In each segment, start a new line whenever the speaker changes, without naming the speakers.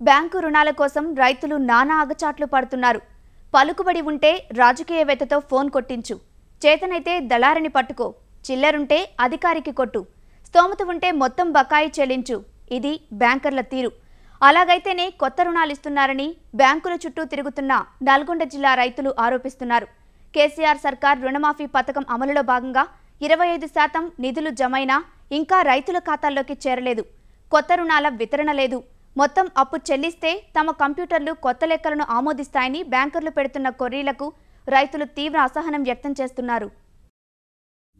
Bank రుణాల కోసం రైతులు నానా అగచాట్లు పడుతున్నారు. పలుకుబడి ఉంటే రాజకీయవేత్తతో ఫోన్ కొట్టించు, చేతనైతే దళారిని పట్టుకో, చిల్లరుంటే అధికారికి కొట్టు, స్తోమత ఉంటే మొత్తం బకాయి చెల్లించు. ఇది బ్యాంకర్ల తీరు. అలాగైతేనే కొత్త రుణాలు ఇస్తున్నారని బ్యాంకుల చుట్టూ తిరుగుతున్న నల్గొండ జిల్లా రైతులు ఆరోపిస్తున్నారు. కేసీఆర్ సర్కార్ రుణమాఫీ పథకం అమలులో భాగంగా 25% నిధులు జమైనా ఇంకా రైతుల ఖాతాల్లోకి చేరలేదు. కొత్త రుణాల వితరణ లేదు. మొత్తం అప్పు చెల్లిస్తే తమ కంప్యూటర్లు కొత్త లెక్కలను ఆమోదిస్తాయని బ్యాంకర్లు పెడుతున్న కొర్రీలకు రైతులు తీవ్ర అసహనం వ్యక్తం చేస్తున్నారు.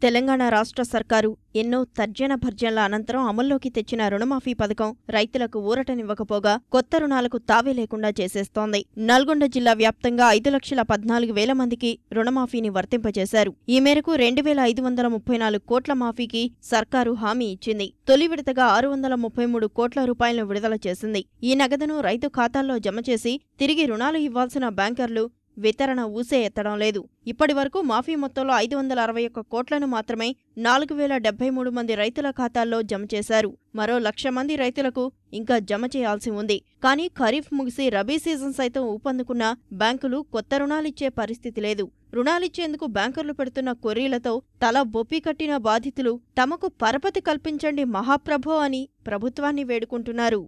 తెలంగాణ రాష్ట్ర సర్కారు ఎన్నో తర్జన భర్జనల అనంతరం అమల్లోకి తెచ్చిన రుణమాఫీ పథకం రైతులకు ఊరటనివ్వకపోగా కొత్త రుణాలకు తావే లేకుండా చేసేస్తోంది. నల్గొండ జిల్లా వ్యాప్తంగా 5,14,000 మందికి రుణమాఫీని వర్తింపజేశారు. ఈ మేరకు 2,534 కోట్ల మాఫీకి సర్కారు హామీ ఇచ్చింది. తొలి విడతగా 633 కోట్ల రూపాయలను విడుదల చేసింది. ఈ నగదును రైతు ఖాతాల్లో జమ చేసి తిరిగి రుణాలు ఇవ్వాల్సిన బ్యాంకర్లు వితరణ ఊసే ఎత్తడం లేదు. ఇప్పటి వరకు మాఫీ మొత్తంలో 561 కోట్లను మాత్రమే 4,073 మంది రైతుల ఖాతాల్లో జమ చేశారు. మరో 1,00,000 మంది రైతులకు ఇంకా జమ చేయాల్సి ఉంది. కానీ ఖరీఫ్ ముగిసి రబీ సీజన్ సైతం ఊపందుకున్నా బ్యాంకులు కొత్త రుణాలిచ్చే పరిస్థితి లేదు. రుణాలిచ్చేందుకు బ్యాంకర్లు పెడుతున్న కొర్రీలతో తల బొప్పి కట్టిన బాధితులు తమకు పరపతి కల్పించండి మహాప్రభో అని ప్రభుత్వాన్ని వేడుకుంటున్నారు.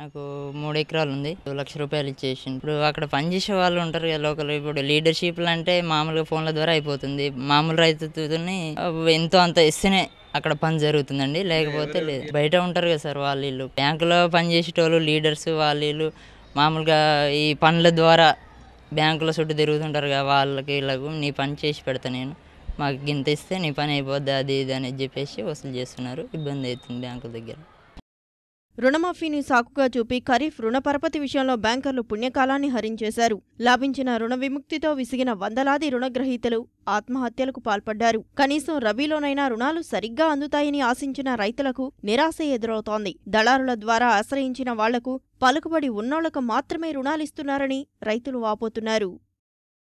నాకు 3 ఎకరాలు ఉంది. 1 లక్ష రూపాయలు ఇచ్చేసి ఇప్పుడు అక్కడ పనిచేసే వాళ్ళు ఉంటారు కదా లోకల్. ఇప్పుడు లీడర్షిప్లు అంటే మామూలుగా ఫోన్ల ద్వారా అయిపోతుంది. మామూలు రైతుని ఎంతో అంత ఇస్తేనే అక్కడ పని జరుగుతుందండి, లేకపోతే లేదు. బయట ఉంటారు కదా సార్ వాళ్ళు బ్యాంకులో పనిచేసేటోళ్ళు లీడర్స్ వాళ్ళు మామూలుగా ఈ పనుల ద్వారా బ్యాంకుల చుట్టూ తిరుగుతుంటారు కదా, వాళ్ళకి ఇలాగ నీ పని చేసి పెడతా నేను, మాకు గింత ఇస్తే నీ పని అయిపోద్ది అది ఇది అని చెప్పేసి వసూలు చేస్తున్నారు. ఇబ్బంది అవుతుంది బ్యాంకుల దగ్గర.
రుణమాఫీని సాకుగా చూపి ఖరీఫ్ రుణ పరపతి విషయంలో బ్యాంకర్లు పుణ్యకాలాన్ని హరించేశారు. లాభించిన రుణ విముక్తితో విసిగిన వందలాది రుణగ్రహీతలు ఆత్మహత్యలకు పాల్పడ్డారు. కనీసం రబీలోనైనా రుణాలు సరిగ్గా అందుతాయని ఆశించిన రైతులకు నిరాశ ఎదురవుతోంది. దళారుల ద్వారా ఆశ్రయించిన వాళ్లకు పలుకుబడి ఉన్నోళ్లకు మాత్రమే రుణాలిస్తున్నారని రైతులు వాపోతున్నారు.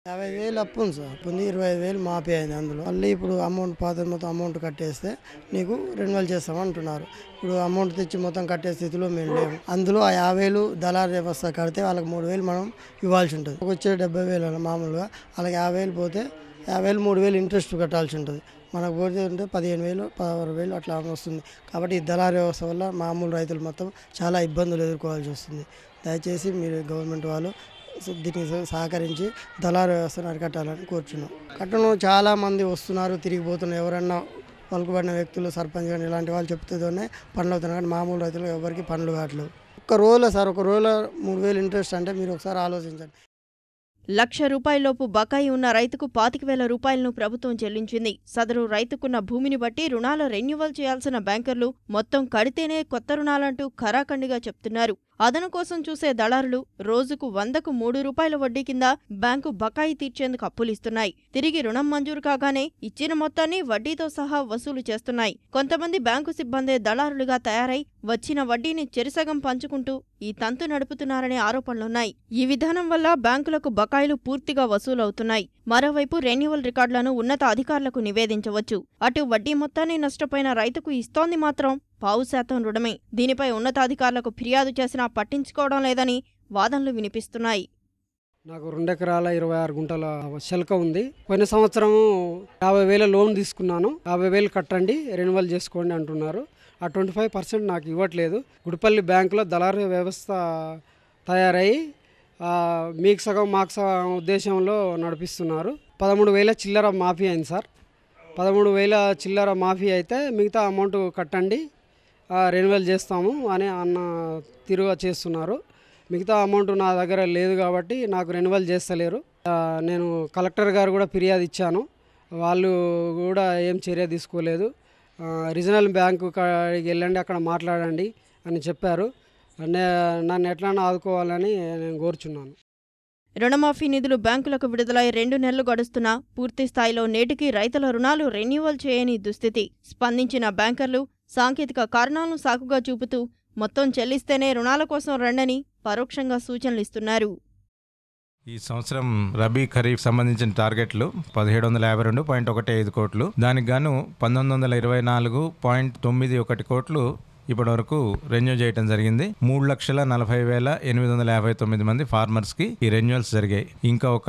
50,000 అప్పు ఉంది సార్. 25,000 మాఫీ అయింది. అందులో మళ్ళీ ఇప్పుడు అమౌంట్ పాత మొత్తం అమౌంట్ కట్టేస్తే నీకు రెన్యువల్ చేస్తామంటున్నారు. ఇప్పుడు అమౌంట్ తెచ్చి మొత్తం కట్టే స్థితిలో మేము లేము. అందులో ఆ 50,000 దళారు వ్యవస్థ కడితే వాళ్ళకి 3,000 మనం ఇవ్వాల్సి ఉంటుంది. వచ్చే 70,000 మామూలుగా వాళ్ళకి 50,000 పోతే 50,000 3,000 ఇంట్రెస్ట్ కట్టాల్సి ఉంటుంది. మనకు పోతే ఉంటే 15,000 16,000 అట్లా వస్తుంది. కాబట్టి ఈ దళారు వ్యవస్థ వల్ల మామూలు రైతులు మొత్తం చాలా ఇబ్బందులు ఎదుర్కోవాల్సి వస్తుంది. దయచేసి మీరు గవర్నమెంట్ వాళ్ళు దీనికి సహకరించి దళారు వ్యవస్థను అరికట్టాలని కోరుచున్నాం. కట్టను చాలామంది వస్తున్నారు, తిరిగిపోతున్నారు. ఎవరన్నా పలుకుబడిన వ్యక్తులు సర్పంచ్ కానీ ఇలాంటి వాళ్ళు చెప్తేనే పనులు అవుతున్నారు. కానీ మామూలు రైతులు ఎవరికి పనులు కావట్లేదు. ఒక రోజులో 3,000 ఇంట్రెస్ట్ అంటే మీరు ఒకసారి ఆలోచించండి.
₹1,00,000 బకాయి ఉన్న రైతుకు 25,000 రూపాయలను ప్రభుత్వం చెల్లించింది. సదరు రైతుకున్న భూమిని బట్టి రుణాల రెన్యువల్ చేయాల్సిన బ్యాంకర్లు మొత్తం కడితేనే కొత్త రుణాలంటూ ఖరాఖండిగా చెప్తున్నారు. అదను కోసం చూసే దళారులు రోజుకు 100కు 3 రూపాయల వడ్డీ కింద బ్యాంకు బకాయి తీర్చేందుకు అప్పులిస్తున్నాయి. తిరిగి రుణం మంజూరు కాగానే ఇచ్చిన మొత్తాన్ని వడ్డీతో సహా వసూలు చేస్తున్నాయి. కొంతమంది బ్యాంకు సిబ్బందే దళారులుగా తయారై వచ్చిన వడ్డీని చెరిసగం పంచుకుంటూ ఈ తంతు నడుపుతున్నారనే ఆరోపణలున్నాయి. ఈ విధానం వల్ల బ్యాంకులకు బకాయిలు పూర్తిగా వసూలవుతున్నాయి. మరోవైపు రెన్యువల్ రికార్డులను ఉన్నత అధికారులకు నివేదించవచ్చు. అటు వడ్డీ మొత్తాన్ని నష్టపోయిన రైతుకు ఇస్తోంది మాత్రం 0.5% రుణమే. దీనిపై ఉన్నతాధికారులకు ఫిర్యాదు చేసినా పట్టించుకోవడం లేదని వాదనలు వినిపిస్తున్నాయి.
నాకు 2 ఎకరాల 26 గుంటల శల్క ఉంది. పోయిన సంవత్సరం 50,000 లోన్ తీసుకున్నాను. 50,000 కట్టండి, రెన్యువల్ చేసుకోండి అంటున్నారు. ఆ 25% నాకు ఇవ్వట్లేదు. గుడిపల్లి బ్యాంకులో దళారు వ్యవస్థ తయారయ్యి మీకు సగం మాకు సగం ఉద్దేశంలో నడిపిస్తున్నారు. 13,000 చిల్లర మాఫీ అయింది సార్. 13,000 చిల్లర మాఫీ అయితే మిగతా అమౌంట్ కట్టండి, రెన్యువల్ చేస్తాము అని తిరుగా చేస్తున్నారు. మిగతా అమౌంట్ నా దగ్గర లేదు కాబట్టి నాకు రెన్యువల్ చేస్తలేరు. నేను కలెక్టర్ గారు కూడా ఫిర్యాదు ఇచ్చాను. వాళ్ళు కూడా ఏం చర్య తీసుకోలేదు. రీజనల్ బ్యాంకు కాడికి వెళ్ళండి, అక్కడ మాట్లాడండి అని చెప్పారు. నన్ను ఎట్లా ఆదుకోవాలని నేను కోరుచున్నాను.
రుణమాఫీ నిధులు బ్యాంకులకు విడుదలై 2 నెలలు గడుస్తున్నా పూర్తి స్థాయిలో నేటికి రైతుల రుణాలు రెన్యువల్ చేయని దుస్థితి. స్పందించిన బ్యాంకర్లు సాంకేతిక కారణాలను సాకుగా చూపుతూ మొత్తం చెల్లిస్తేనే రుణాల కోసం రండని పరోక్షంగా సూచనలిస్తున్నారు.
ఈ సంవత్సరం రబీ ఖరీఫ్ సంబంధించిన టార్గెట్లు 1752.15 కోట్లు, దానికి గాను 1924.91 కోట్లు ఇప్పటి వరకు రెన్యూ చేయడం జరిగింది. 3,40,859 మంది ఫార్మర్స్ కి ఈ రెన్యువల్స్ జరిగాయి. ఇంకా ఒక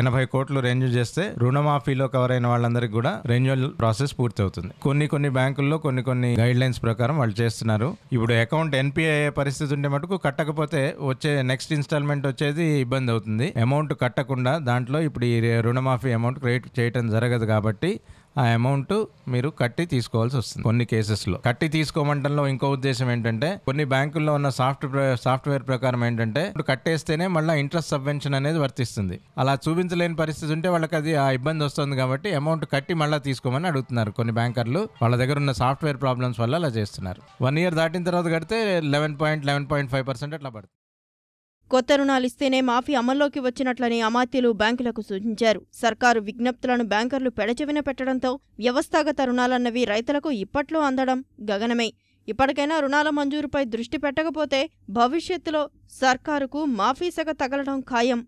80 కోట్లు రెన్యూ చేస్తే రుణమాఫీలో కవర్ అయిన వాళ్ళందరికీ కూడా రెన్యువల్ ప్రాసెస్ పూర్తి అవుతుంది. కొన్ని బ్యాంకుల్లో కొన్ని గైడ్ లైన్స్ ప్రకారం వాళ్ళు చేస్తున్నారు. ఇప్పుడు అకౌంట్ ఎన్పిఐ అయ్యే పరిస్థితి ఉంటే మటుకు కట్టకపోతే వచ్చే నెక్స్ట్ ఇన్స్టాల్మెంట్ వచ్చేది ఇబ్బంది అవుతుంది. అమౌంట్ కట్టకుండా దాంట్లో ఇప్పుడు ఈ రుణమాఫీ అమౌంట్ క్రెడిట్ చేయడం జరగదు కాబట్టి ఆ అమౌంట్ మీరు కట్టి తీసుకోవాల్సి వస్తుంది. కొన్ని కేసెస్లో కట్టి తీసుకోమంటంలో ఇంకో ఉద్దేశం ఏంటంటే కొన్ని బ్యాంకుల్లో ఉన్న సాఫ్ట్వేర్ ప్రకారం ఏంటంటే కట్టేస్తేనే మళ్ళీ ఇంట్రెస్ట్ సబ్వెన్షన్ అనేది వర్తిస్తుంది. అలా చూపించలేని పరిస్థితి ఉంటే వాళ్ళకి అది ఆ ఇబ్బంది వస్తుంది కాబట్టి అమౌంట్ కట్టి మళ్ళీ తీసుకోమని అడుగుతున్నారు కొన్ని బ్యాంకర్లు. వాళ్ళ దగ్గర ఉన్న సాఫ్ట్వేర్ ప్రాబ్లమ్స్ వల్ల అలా చేస్తున్నారు. 1 year దాటిన తర్వాత కడితే 11.5% అట్లా పడుతుంది.
కొత్త రుణాలిస్తేనే మాఫీ అమల్లోకి వచ్చినట్లని అమాత్యులు బ్యాంకులకు సూచించారు. సర్కారు విజ్ఞప్తులను బ్యాంకర్లు పెడచెవిన పెట్టడంతో వ్యవస్థాగత రుణాలన్నవి రైతులకు ఇప్పట్లో అందడం గగనమే. ఇప్పటికైనా రుణాల మంజూరుపై దృష్టి పెట్టకపోతే భవిష్యత్తులో సర్కారుకు మాఫీ సెగ తగలడం ఖాయం.